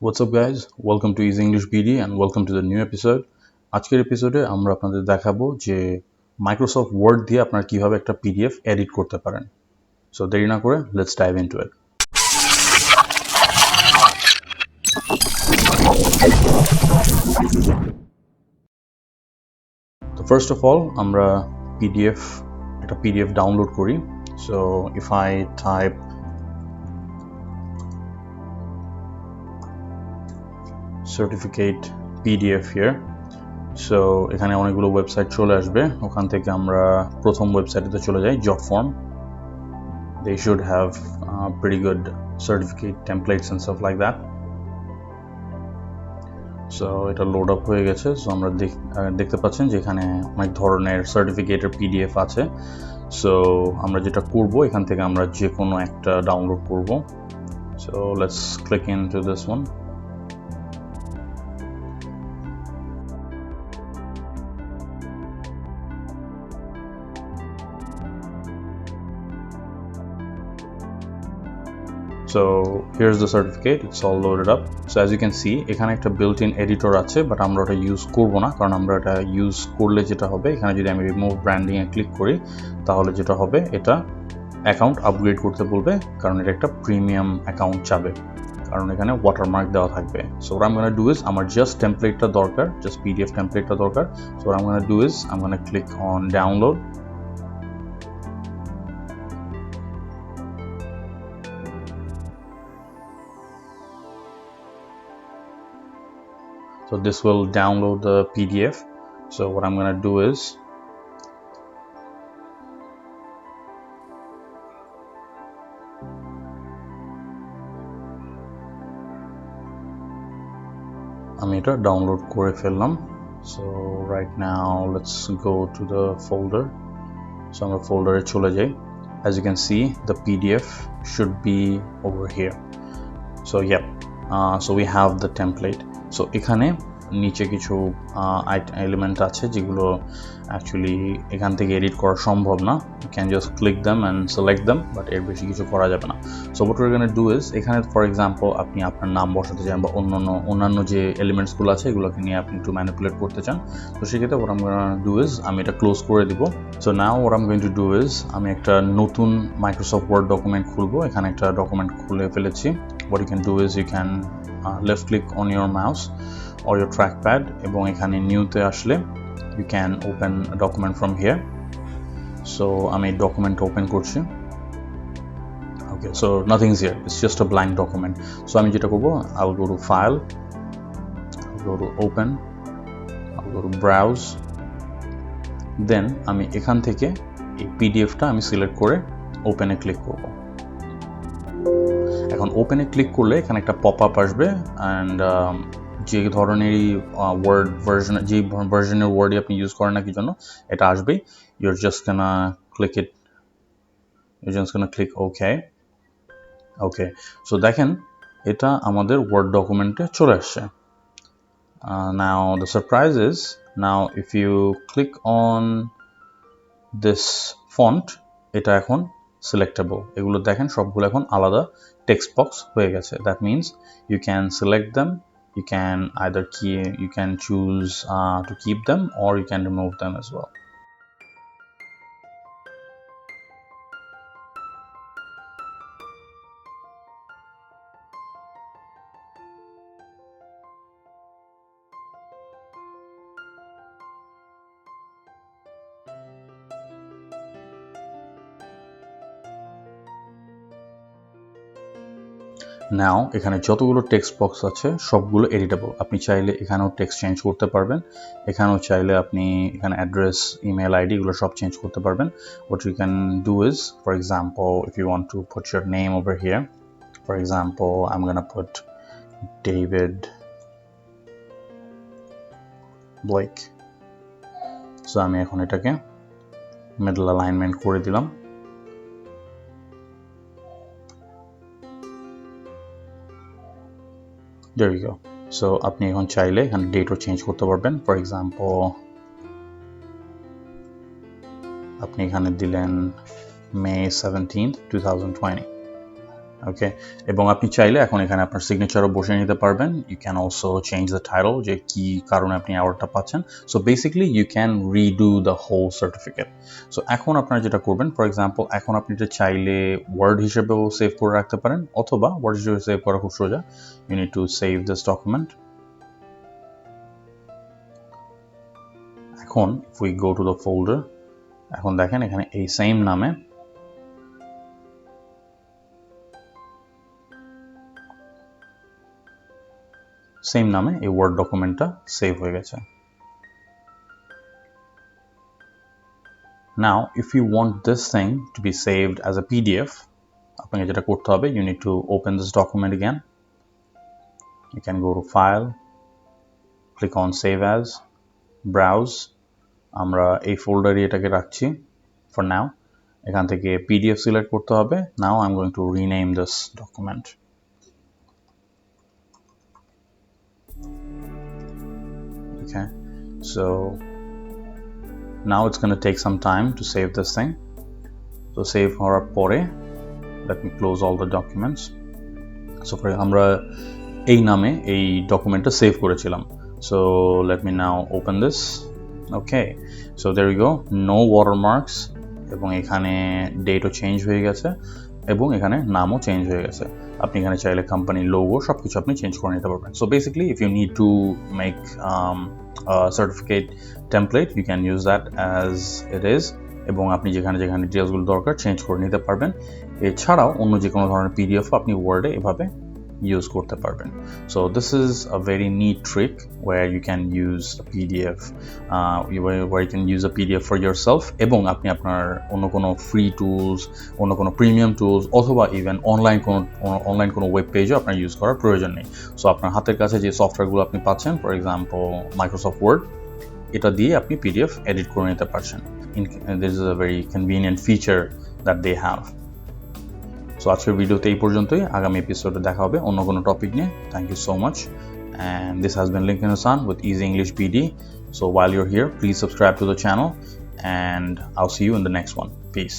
What's up guys? Welcome to Easy English BD and welcome to the new episode. আজকের এপিসোডে আমরা আপনাদের দেখাবো যে মাইক্রোসফট ওয়ার্ড দিয়ে আপনারা কিভাবে একটা পিডিএফ এডিট করতে পারেন। সো দেরি না করে লেটস ডাইভ ইনটু ইট। তো ফার্স্ট অফ অল আমরা একটা পিডিএফ ডাউনলোড করি। So if I type certificate PDF here, so এখানে অনেকগুলো ওয়েবসাইট চলে আসবে। ওখান থেকে আমরা প্রথম ওয়েবসাইটে চলে যাই, Jotform. They should have pretty good certificate templates and stuff like that. So এটা লোড আপ হয়ে গেছে। সো আমরা দেখতে পাচ্ছেন যে এখানে অনেক ধরনের সার্টিফিকেটের পিডিএফ আছে। সো আমরা যেটা করব, এখান থেকে আমরা যে কোনো একটা ডাউনলোড করব। So let's click into this one. So here's the certificate, it's all loaded up. So as you can see, এখানে একটা built-in editor আছে, but আমরা ওটা ইউজ করব না, কারণ আমরা এটা ইউজ করলে যেটা হবে, এখানে যদি আমি রিমুভ ব্র্যান্ডিং এ ক্লিক করি, তাহলে যেটা হবে, এটা অ্যাকাউন্ট আপগ্রেড করতে বলবে, কারণ এটা একটা প্রিমিয়াম অ্যাকাউন্ট চাবে, কারণ এখানে ওয়াটারমার্ক দেওয়া থাকবে। So what I'm going to do is, আমার জাস্ট টেমপ্লেটটা দরকার, জাস্ট পিডিএফ টেমপ্লেটটা দরকার। So what I'm going to do is, I'm going to click on download. So this will download the PDF. So what I'm going to do is, আমি এটা download করে ফেললাম। So right now let's go to the folder. So আমরা ফোল্ডারে চলে যাই। As you can see, the PDF should be over here. So yeah, so we have the template. So এখানে নিচে কিছু এলিমেন্ট আছে যেগুলো অ্যাকচুয়ালি এখান থেকে এডিট করা সম্ভব না। You can just click them and select them, but এর বেশি কিছু করা যাবে না। So what we're going to do is, এখানে ফর এক্সাম্পল আপনি আপনার নাম বসাতে চান বা অন্যান্য যে এলিমেন্টসগুলো আছে এগুলোকে নিয়ে আপনি একটু ম্যানিপুলেট করতে চান, তো সেক্ষেত্রে what I'm going to do is, আমি এটা ক্লোজ করে দিব। So now what I'm going to do is, আমি একটা নতুন মাইক্রোসফট ওয়ার্ড ডকুমেন্ট খুলবো। এখানে একটা ডকুমেন্ট খুলে ফেলেছি। What you can do is, you can left click on your mouse or your trackpad, এবং এখানে নিউতে আসলে you can open a document from here. So আমি ডকুমেন্ট ওপেন করছি। Okay, so nothing's here, it's just a blank document. So আমি যেটা করব, I'll go to file, I'll go to open, I'll go to browse, then আমি এখান থেকে এই পিডিএফটা আমি সিলেক্ট করে ওপেনে ক্লিক করব। এখন ওপেনে ক্লিক করলে এখানে একটা পপআপ আসবে, অ্যান্ড যে ধরনেরই ওয়ার্ড ভার্সন, যে ভার্সনের ওয়ার্ডই আপনি ইউজ করেন না কি জন্য, এটা আসবেই। You're just gonna click okay. So দেখেন এটা আমাদের ওয়ার্ড ডকুমেন্টে চলে আসছে। Now the surprise is, now if you click on this font, এটা এখন selectable. এগুলো দেখেন সবগুলো এখন আলাদা টেক্সট বক্স হয়ে গেছে। That means you can select them, you can choose to keep them, or you can remove them as well. নাও এখানে যতগুলো টেক্সট বক্স আছে সবগুলো এডিটেবল। আপনি চাইলে এখানেও টেক্সট চেঞ্জ করতে পারবেন, এখানেও চাইলে আপনি এখানে অ্যাড্রেস, ইমেল আইডি এগুলো সব চেঞ্জ করতে পারবেন। What you can do is, for example, if you want to put your name over here, for example, I'm gonna put David Blake. So আমি এখন এটাকে মিডল অ্যালাইনমেন্ট করে দিলাম। There you go. So আপনি এখন চাইলে এখানে ডেটও চেঞ্জ করতে পারবেন। ফর এক্সাম্পল আপনি এখানে দিলেন May 17th, 2020. ওকে, এবং আপনি চাইলে এখন এখানে আপনার সিগনেচারও বসিয়ে নিতে পারবেন। You can also change the title, যে কি কারণে আপনি অ্যাওয়ার্ডটা পাচ্ছেন। So basically you can redo the whole certificate. So এখন আপনারা যেটা করবেন, ফর এক্সাম্পল এখন আপনি এটা চাইলে ওয়ার্ড হিসেবেও সেভ করে রাখতে পারেন, অথবা ওয়ার্ড হিসেবে সেভ করা খুব সোজা। You need to save this document. এখন if we go to the folder, এখন দেখেন এখানে এই সেম নামে এই ওয়ার্ড ডকুমেন্টটা সেভ হয়ে গেছে। Now if you want this thing to be saved as a PDF, আপনাকে যেটা করতে হবে, you need to open this document again. You can go to file, click on save as, browse. আমরা এই ফোল্ডারে এটাকে রাখছি for now. এখান থেকে PDF সিলেক্ট করতে হবে। Now I'm going to rename this document. Okay, so now it's going to take some time to save this thing. So save হওয়ার পরে let me close all the documents. So for আমরা এই নামে এই ডকুমেন্টটা save করেছিলাম। So let me now open this. Okay, so there you go, no watermarks, এবং এখানে ডেটও change হয়ে গেছে, এবং এখানে নামও চেঞ্জ হয়ে গেছে। আপনি এখানে চাইলে কোম্পানির লোগো সবকিছু আপনি চেঞ্জ করে নিতে পারবেন। So basically if you need to make certificate template, you can use that as it is, এবং আপনি যেখানে যেখানে ডিটেলসগুলো দরকার চেঞ্জ করে নিতে পারবেন। এছাড়াও অন্য যে কোনো ধরনের পিডিএফ আপনি ওয়ার্ডে এভাবে ইউজ করতে পারবেন। So this is a very neat trick where you can use a PDF, where you can use a PDF for yourself, এবং আপনি আপনার অন্য কোনো ফ্রি টুলস, অন্য কোনো প্রিমিয়াম টুলস, অথবা ইভেন অনলাইন কোনো ওয়েব পেজও আপনার ইউজ করার প্রয়োজন নেই। সো আপনার হাতের কাছে যে সফটওয়্যারগুলো আপনি পাচ্ছেন, ফর এক্সাম্পল মাইক্রোসফট ওয়ার্ড, এটা দিয়ে আপনি পিডিএফ এডিট করে নিতে পারছেন। This is a very convenient feature that they have. So আজকের ভিডিওতে এই পর্যন্তই। আগামী এপিসোডে দেখা হবে অন্য কোনো টপিক নিয়ে। Thank you so much, and this has been Lincoln Hasan with Easy English BD. So while you're here, please subscribe to the channel, and I'll see you in the next one. Peace.